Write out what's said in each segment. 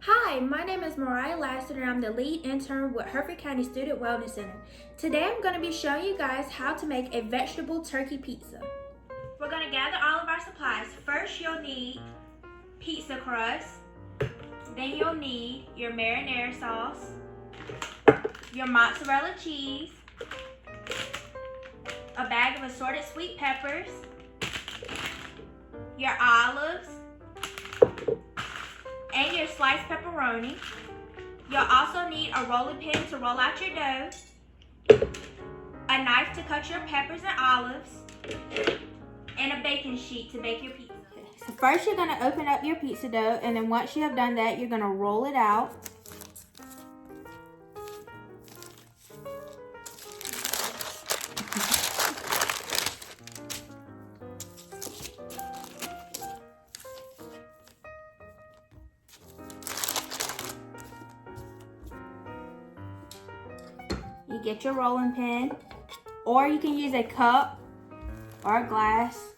Hi, my name is Mariah Lassiter and I'm the lead intern with Hereford County Student Wellness Center. Today I'm going to be showing you guys how to make a vegetable turkey pizza. We're going to gather all of our supplies. First you'll need pizza crust, then you'll need your marinara sauce, your mozzarella cheese, a bag of assorted sweet peppers, your olives, and your sliced pepperoni. You'll also need a rolling pin to roll out your dough, a knife to cut your peppers and olives, and a baking sheet to bake your pizza. So first you're going to open up your pizza dough, and then once you have done that, you're going to roll it out. You get your rolling pin, or you can use a cup or a glass.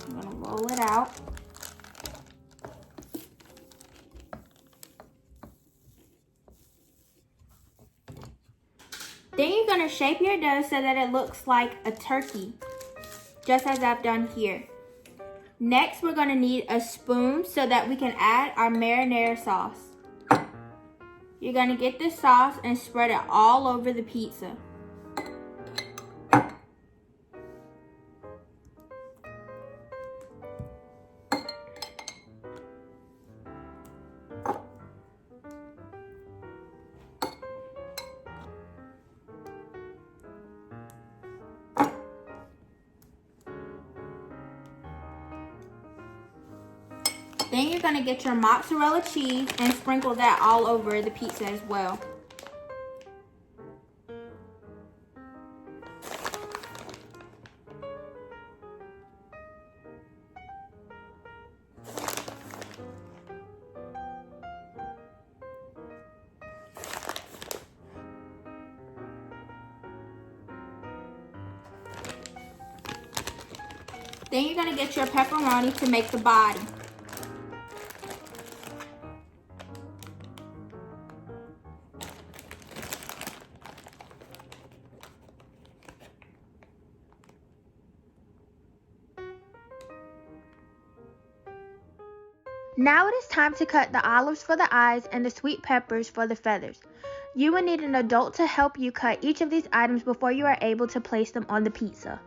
I'm gonna roll it out. Then you're gonna shape your dough so that it looks like a turkey, just as I've done here. Next, we're gonna need a spoon so that we can add our marinara sauce. You're going to get this sauce and spread it all over the pizza. Then you're going to get your mozzarella cheese and sprinkle that all over the pizza as well. Then you're going to get your pepperoni to make the body. Now it is time to cut the olives for the eyes and the sweet peppers for the feathers. You will need an adult to help you cut each of these items before you are able to place them on the pizza.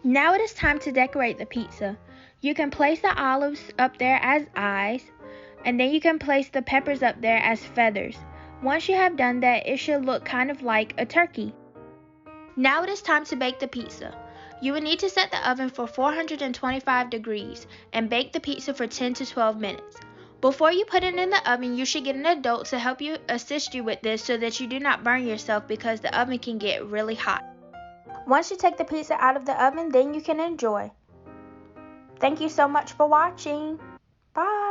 Now it is time to decorate the pizza. You can place the olives up there as eyes, and then you can place the peppers up there as feathers. Once you have done that, it should look kind of like a turkey. Now it is time to bake the pizza. You will need to set the oven for 425 degrees and bake the pizza for 10 to 12 minutes. Before you put it in the oven, you should get an adult to help you assist you with this so that you do not burn yourself because the oven can get really hot. Once you take the pizza out of the oven, then you can enjoy. Thank you so much for watching. Bye.